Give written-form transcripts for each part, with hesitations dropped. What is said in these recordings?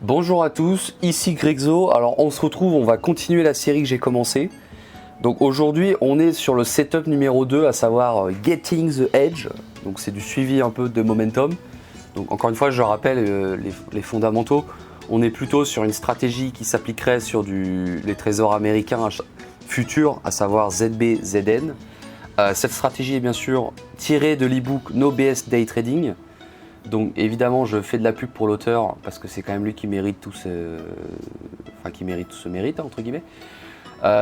Bonjour à tous, ici Grexo. Alors on se retrouve, on va continuer la série que j'ai commencée. Donc aujourd'hui on est sur le setup numéro 2, à savoir Getting the Edge. Donc c'est du suivi un peu de momentum. Donc encore une fois je rappelle les fondamentaux. On est plutôt sur une stratégie qui s'appliquerait sur les trésors américains futurs, à savoir ZB, ZN. Cette stratégie est bien sûr tirée de l'ebook No BS Day Trading. Donc évidemment je fais de la pub pour l'auteur parce que c'est quand même lui qui mérite tout ce mérite entre guillemets.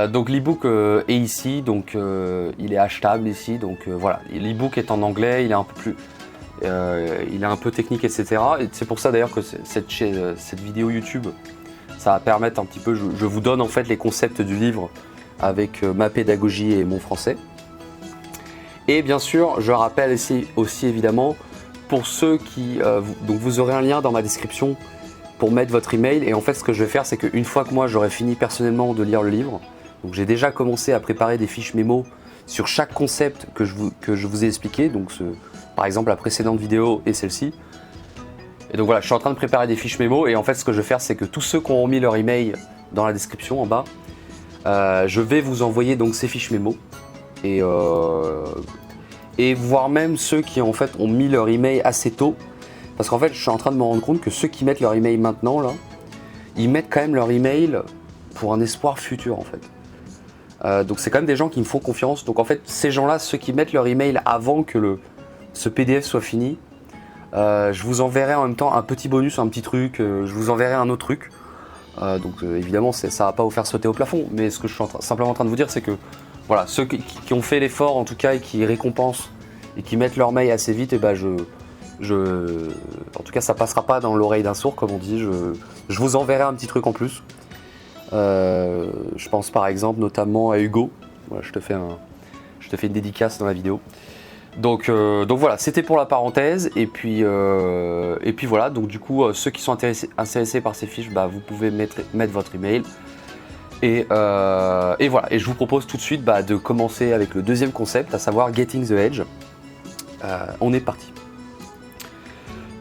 Donc l'ebook est ici, donc il est achetable ici, donc voilà. L'ebook est en anglais, il est un peu plus, il est un peu technique, etc. Et c'est pour ça d'ailleurs que cette vidéo YouTube, ça va permettre un petit peu, je vous donne en fait les concepts du livre avec ma pédagogie et mon français. Et bien sûr, je rappelle ici aussi évidemment, pour ceux qui, donc vous aurez un lien dans ma description pour mettre votre email. Et en fait, ce que je vais faire, c'est qu'une fois que moi j'aurai fini personnellement de lire le livre, donc j'ai déjà commencé à préparer des fiches mémo sur chaque concept que je vous ai expliqué. Donc par exemple la précédente vidéo et celle-ci. Et donc voilà, je suis en train de préparer des fiches mémo. Et en fait, ce que je vais faire, c'est que tous ceux qui ont mis leur email dans la description en bas, je vais vous envoyer donc ces fiches mémo. Et voire même ceux qui en fait ont mis leur email assez tôt, parce qu'en fait je suis en train de me rendre compte que ceux qui mettent leur email maintenant là, ils mettent quand même leur email pour un espoir futur en fait. Donc c'est quand même des gens qui me font confiance. Donc en fait ces gens-là, ceux qui mettent leur email avant que ce PDF soit fini, je vous enverrai en même temps un petit bonus, un petit truc, je vous enverrai un autre truc. Donc évidemment ça va pas vous faire sauter au plafond, mais ce que je suis simplement en train de vous dire, c'est que voilà, ceux qui ont fait l'effort en tout cas et qui récompensent et qui mettent leur mail assez vite, et ben en tout cas ça passera pas dans l'oreille d'un sourd comme on dit, je vous enverrai un petit truc en plus. Je pense par exemple notamment à Hugo, voilà, je te fais une dédicace dans la vidéo. Donc voilà, c'était pour la parenthèse, et puis voilà, donc du coup ceux qui sont intéressés par ces fiches, bah, vous pouvez mettre votre email. Et voilà, et je vous propose tout de suite de commencer avec le deuxième concept, à savoir Getting the Edge. On est parti.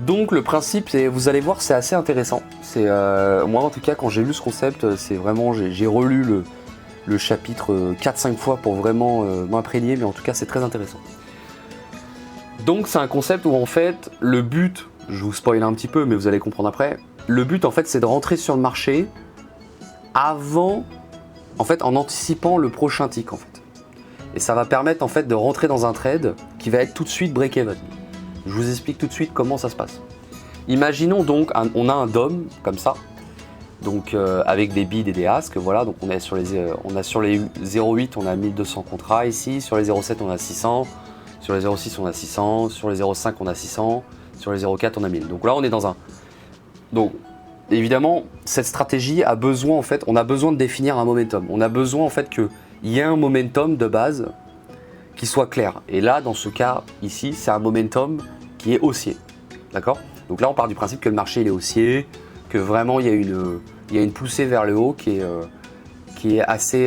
Donc le principe, vous allez voir, c'est assez intéressant. Moi en tout cas, quand j'ai lu ce concept, c'est vraiment, j'ai relu le chapitre 4-5 fois pour vraiment m'imprégner, mais en tout cas c'est très intéressant. Donc c'est un concept où en fait, le but, je vous spoil un petit peu, mais vous allez comprendre après, le but en fait c'est de rentrer sur le marché avant, en fait, en anticipant le prochain tick en fait. Et ça va permettre en fait de rentrer dans un trade qui va être tout de suite break-even. Je vous explique tout de suite comment ça se passe. Imaginons donc, on a un DOM comme ça, donc avec des bids et des asks, voilà, donc on a sur les 0,8 on a 1200 contrats ici, sur les 0,7 on a 600, sur les 0,6 on a 600, sur les 0,5 on a 600, sur les 0,4 on a 1000. Donc là on est dans un... Donc évidemment, cette stratégie a besoin, en fait, on a besoin de définir un momentum. On a besoin en fait qu'il y ait un momentum de base qui soit clair. Et là, dans ce cas ici, c'est un momentum qui est haussier. D'accord ? Donc là, on part du principe que le marché il est haussier, que vraiment il y a une poussée vers le haut qui est assez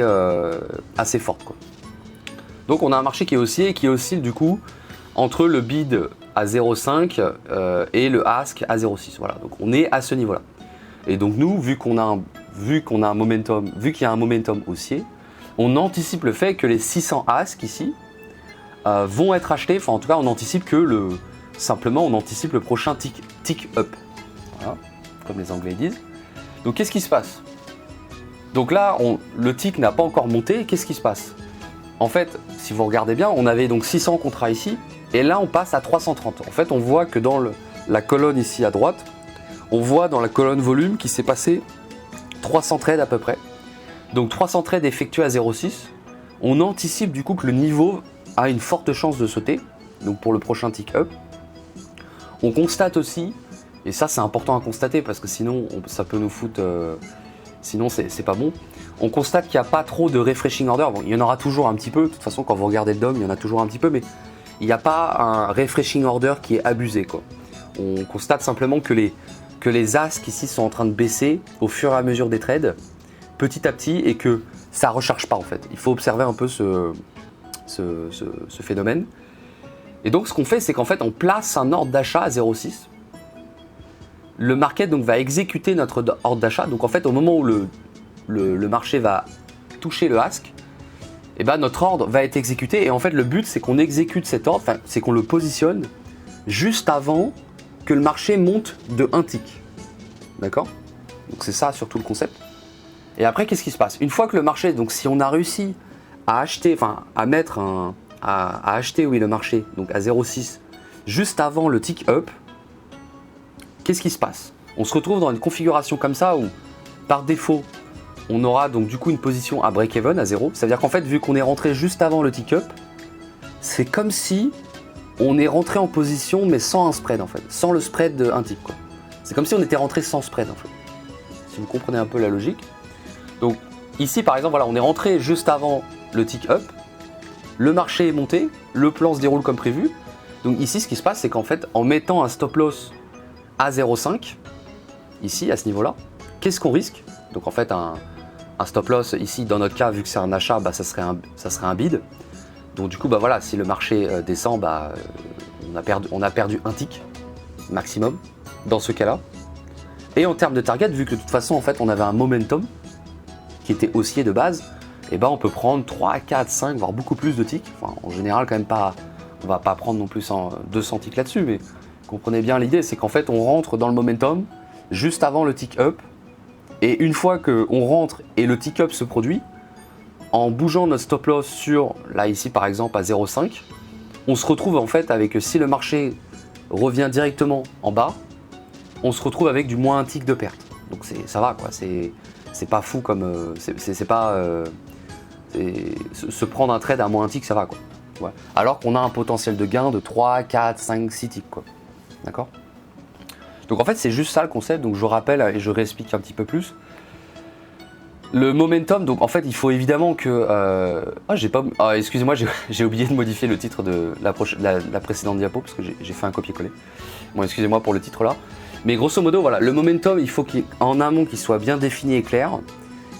forte, quoi. Donc on a un marché qui est haussier et qui oscille du coup entre le bid à 0,5 et le ask à 0,6. Voilà, donc on est à ce niveau-là. Et donc nous, vu qu'il y a un momentum haussier, on anticipe le fait que les 600 ask ici vont être achetés. Enfin, en tout cas, on anticipe que on anticipe le prochain tick up. Voilà, comme les Anglais disent. Donc qu'est-ce qui se passe? Donc là, le tick n'a pas encore monté. Qu'est-ce qui se passe? En fait, si vous regardez bien, on avait donc 600 contrats ici, et là on passe à 330. En fait, on voit que dans la colonne ici à droite, on voit dans la colonne volume qu'il s'est passé 300 trades à peu près. Donc 300 trades effectués à 0,6. On anticipe du coup que le niveau a une forte chance de sauter, donc pour le prochain tick up. On constate aussi, et ça c'est important à constater parce que sinon ça peut nous foutre... sinon c'est pas bon. On constate qu'il n'y a pas trop de refreshing order. Bon, il y en aura toujours un petit peu. De toute façon, quand vous regardez le DOM, il y en a toujours un petit peu, mais il n'y a pas un refreshing order qui est abusé, quoi. On constate simplement que les asks ici sont en train de baisser au fur et à mesure des trades, petit à petit, et que ça ne recharge pas en fait. Il faut observer un peu ce phénomène. Et donc ce qu'on fait, c'est qu'en fait on place un ordre d'achat à 0,6. le market donc, va exécuter notre ordre d'achat. Donc en fait, au moment où le marché va toucher le ask, et ben, notre ordre va être exécuté. Et en fait, le but, c'est qu'on exécute cet ordre, c'est qu'on le positionne juste avant que le marché monte de 1 tick. D'accord? Donc c'est ça surtout le concept. Et après, qu'est-ce qui se passe? Une fois que le marché, donc si on a réussi à acheter, enfin à acheter oui, le marché, donc à 0,6, juste avant le tick up, qu'est-ce qui se passe? On se retrouve dans une configuration comme ça où, par défaut, on aura donc du coup une position à break-even, à 0. Ça veut dire qu'en fait, vu qu'on est rentré juste avant le tick up, c'est comme si on est rentré en position mais sans un spread en fait, sans le spread de 1 tick quoi. C'est comme si on était rentré sans spread en fait. Si vous comprenez un peu la logique. Donc ici par exemple, voilà, on est rentré juste avant le tick up, le marché est monté, le plan se déroule comme prévu. Donc ici ce qui se passe c'est qu'en fait en mettant un stop loss à 0,5, ici à ce niveau là, qu'est-ce qu'on risque? Donc en fait un stop loss ici dans notre cas vu que c'est un achat, bah, ça serait un bid. Donc du coup bah voilà, si le marché descend, bah, on a perdu 1 tick maximum dans ce cas là. Et en termes de target, vu que de toute façon en fait on avait un momentum qui était haussier de base, et ben on peut prendre 3, 4, 5, voire beaucoup plus de ticks. Enfin, en général quand même pas, on va pas prendre non plus 200 ticks là-dessus, mais comprenez bien l'idée, c'est qu'en fait on rentre dans le momentum juste avant le tick up, et une fois qu'on rentre et le tick up se produit, en bougeant notre stop loss sur, là ici par exemple à 0,5, on se retrouve en fait avec, si le marché revient directement en bas, on se retrouve avec du moins 1 tick de perte. Donc ça va quoi, c'est pas fou comme, c'est pas, se prendre un trade à moins 1 tick ça va quoi. Ouais. Alors qu'on a un potentiel de gain de 3, 4, 5, 6 ticks quoi. D'accord? Donc en fait c'est juste ça le concept, donc je rappelle et je réexplique un petit peu plus. Le momentum, donc en fait il faut évidemment que... excusez-moi, j'ai oublié de modifier le titre de la précédente diapo parce que j'ai fait un copier-coller. Bon, excusez-moi pour le titre là. Mais grosso modo, voilà, le momentum, il faut qu'en amont qu'il soit bien défini et clair.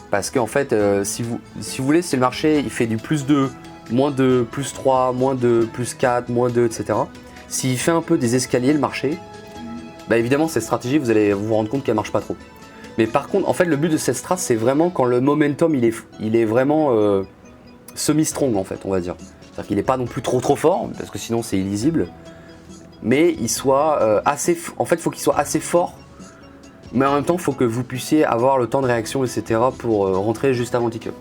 Parce qu'en fait, si vous voulez, si le marché il fait du plus 2, moins 2, plus 3, moins 2, plus 4, moins 2, etc. S'il fait un peu des escaliers le marché, bah évidemment cette stratégie, vous allez vous rendre compte qu'elle marche pas trop. Mais par contre, en fait, le but de cette strat, c'est vraiment quand le momentum il est vraiment semi-strong en fait, on va dire. C'est-à-dire qu'il n'est pas non plus trop fort, parce que sinon c'est illisible. Mais il soit en fait, il faut qu'il soit assez fort. Mais en même temps, il faut que vous puissiez avoir le temps de réaction, etc. pour rentrer juste avant le tick up.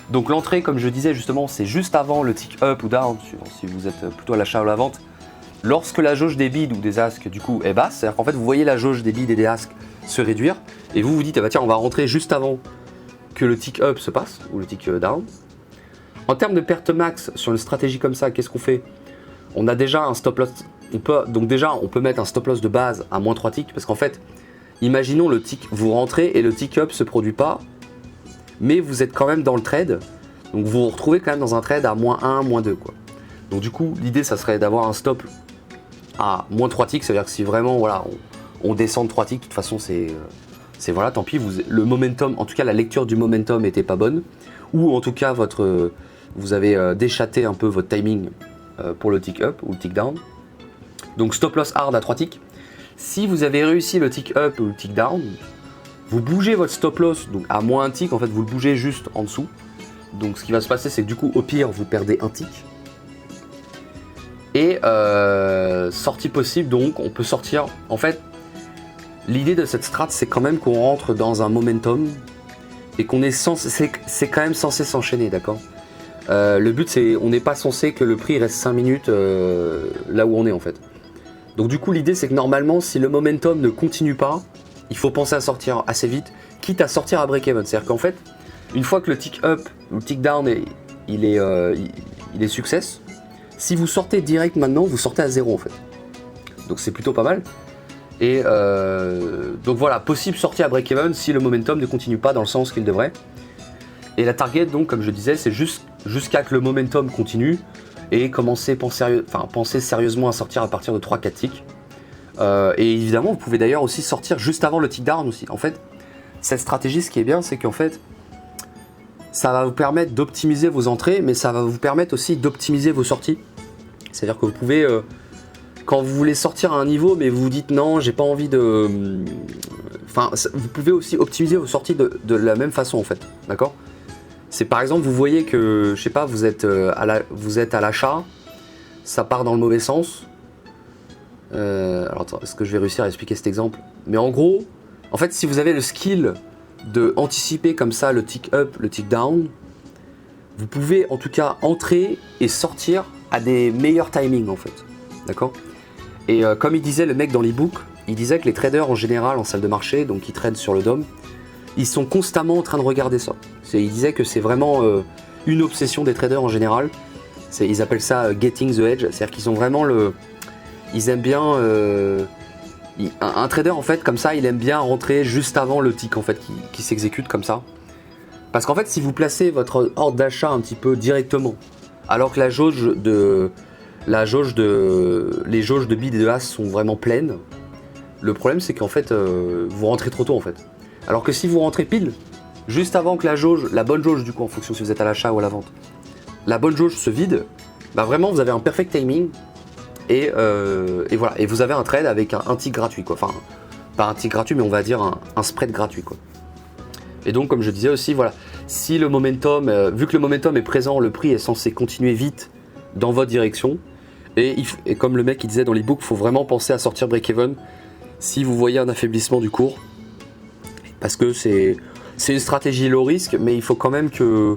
Donc l'entrée, comme je disais justement, c'est juste avant le tick up ou down, suivant si vous êtes plutôt à l'achat ou à la vente. Lorsque la jauge des bids ou des asks du coup est basse, c'est-à-dire qu'en fait vous voyez la jauge des bids et des asks se réduire, et vous vous dites, ah bah tiens, on va rentrer juste avant que le tick up se passe, ou le tick down. En termes de perte max, sur une stratégie comme ça, qu'est-ce qu'on fait? On a déjà un stop loss, on peut mettre un stop loss de base à moins 3 ticks, parce qu'en fait, imaginons le tick, vous rentrez et le tick up se produit pas, mais vous êtes quand même dans le trade, donc vous vous retrouvez quand même dans un trade à moins 1, moins 2 quoi. Donc du coup, l'idée ça serait d'avoir un stop à moins 3 ticks, c'est-à-dire que si vraiment voilà, on descend de 3 ticks, de toute façon c'est voilà, tant pis, le momentum, en tout cas la lecture du momentum n'était pas bonne, ou en tout cas vous avez déchaté un peu votre timing pour le tick up ou le tick down. Donc stop loss hard à 3 ticks. Si vous avez réussi le tick up ou le tick down, vous bougez votre stop loss donc à moins 1 tick, en fait vous le bougez juste en dessous. Donc ce qui va se passer c'est que du coup au pire vous perdez 1 tick. Et sortie possible, donc on peut sortir, en fait l'idée de cette strat c'est quand même qu'on rentre dans un momentum et qu'on est censé, c'est quand même censé s'enchaîner, d'accord. Le but c'est, on n'est pas censé que le prix reste 5 minutes là où on est en fait. Donc du coup l'idée c'est que normalement si le momentum ne continue pas, il faut penser à sortir assez vite, quitte à sortir à break-even. C'est-à-dire qu'en fait, une fois que le tick up ou le tick down il est success, si vous sortez direct maintenant, vous sortez à 0 en fait. Donc c'est plutôt pas mal. Et donc voilà, possible sortie à break-even si le momentum ne continue pas dans le sens qu'il devrait. Et la target donc comme je disais, c'est jusqu'à que le momentum continue et penser sérieusement à sortir à partir de 3-4 ticks. Et évidemment vous pouvez d'ailleurs aussi sortir juste avant le tick down aussi. En fait, cette stratégie, ce qui est bien, c'est qu'en fait ça va vous permettre d'optimiser vos entrées, mais ça va vous permettre aussi d'optimiser vos sorties. C'est-à-dire que vous pouvez quand vous voulez sortir à un niveau, mais vous vous dites non, j'ai pas envie de... Enfin, vous pouvez aussi optimiser vos sorties de la même façon en fait, d'accord? C'est par exemple, vous voyez que, je sais pas, vous êtes à l'achat, ça part dans le mauvais sens. Alors attends, est-ce que je vais réussir à expliquer cet exemple? Mais en gros, en fait, si vous avez le skill de anticiper comme ça le tick up, le tick down, vous pouvez en tout cas entrer et sortir à des meilleurs timings en fait, d'accord? Et comme il disait le mec dans l'ebook, il disait que les traders en général en salle de marché, donc qui tradent sur le DOM, ils sont constamment en train de regarder ça. Il disait que c'est vraiment une obsession des traders en général. Ils appellent ça getting the edge, c'est-à-dire qu'ils ont vraiment ils aiment bien... un trader en fait comme ça, il aime bien rentrer juste avant le tick en fait qui s'exécute comme ça. Parce qu'en fait si vous placez votre ordre d'achat un petit peu directement, alors que les jauges de bid et de as sont vraiment pleines, le problème c'est qu'en fait vous rentrez trop tôt en fait. Alors que si vous rentrez pile, juste avant que la bonne jauge du coup en fonction si vous êtes à l'achat ou à la vente, la bonne jauge se vide, bah vraiment vous avez un perfect timing et voilà, et vous avez un trade avec un tick gratuit quoi, enfin pas un tick gratuit mais on va dire un spread gratuit quoi. Et donc comme je disais aussi, voilà, si le momentum, vu que le momentum est présent, le prix est censé continuer vite dans votre direction, et comme le mec il disait dans l'ebook, il faut vraiment penser à sortir break-even si vous voyez un affaiblissement du cours, parce que c'est une stratégie low risk, mais il faut quand même que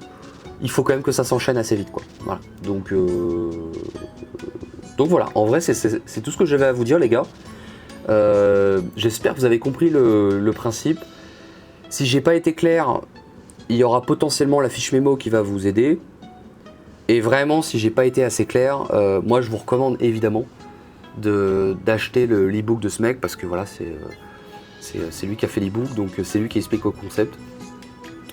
ça s'enchaîne assez vite quoi. Voilà. Donc voilà, en vrai c'est tout ce que j'avais à vous dire les gars. J'espère que vous avez compris le principe. Si j'ai pas été clair, il y aura potentiellement la fiche mémo qui va vous aider. Et vraiment, si j'ai pas été assez clair, moi je vous recommande évidemment d'acheter l'ebook de ce mec, parce que voilà, c'est lui qui a fait l'ebook, donc c'est lui qui explique le concept.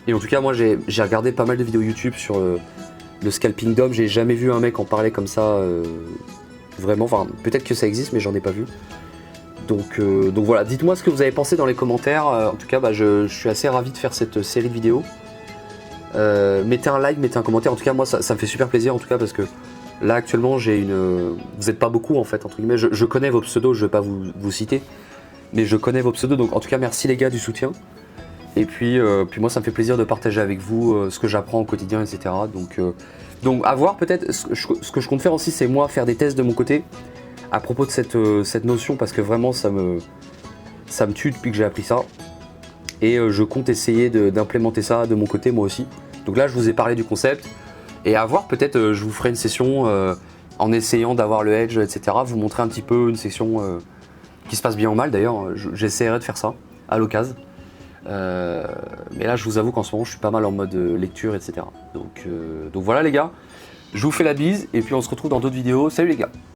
Et en tout cas, moi j'ai regardé pas mal de vidéos YouTube sur le scalping DOM. J'ai jamais vu un mec en parler comme ça, vraiment. Enfin, peut-être que ça existe, mais j'en ai pas vu. Donc voilà, dites-moi ce que vous avez pensé dans les commentaires. En tout cas, bah, je suis assez ravi de faire cette série de vidéos. Mettez un like, mettez un commentaire. En tout cas, moi, ça me fait super plaisir, en tout cas, parce que là, actuellement, vous n'êtes pas beaucoup, en fait, entre guillemets. Je connais vos pseudos, je ne vais pas vous citer, mais je connais vos pseudos. Donc, en tout cas, merci les gars du soutien. Et puis moi, ça me fait plaisir de partager avec vous ce que j'apprends au quotidien, etc. Donc à voir, peut-être, ce que je compte faire aussi, c'est moi faire des tests de mon côté à propos de cette notion, parce que vraiment ça me tue depuis que j'ai appris ça, et je compte essayer d'implémenter ça de mon côté moi aussi. Donc là je vous ai parlé du concept, et à voir, peut-être je vous ferai une session en essayant d'avoir le edge, etc. Vous montrer un petit peu une session qui se passe bien ou mal d'ailleurs. J'essaierai de faire ça à l'occasion, mais là je vous avoue qu'en ce moment je suis pas mal en mode lecture, etc. Donc voilà les gars, je vous fais la bise, et puis on se retrouve dans d'autres vidéos. Salut les gars.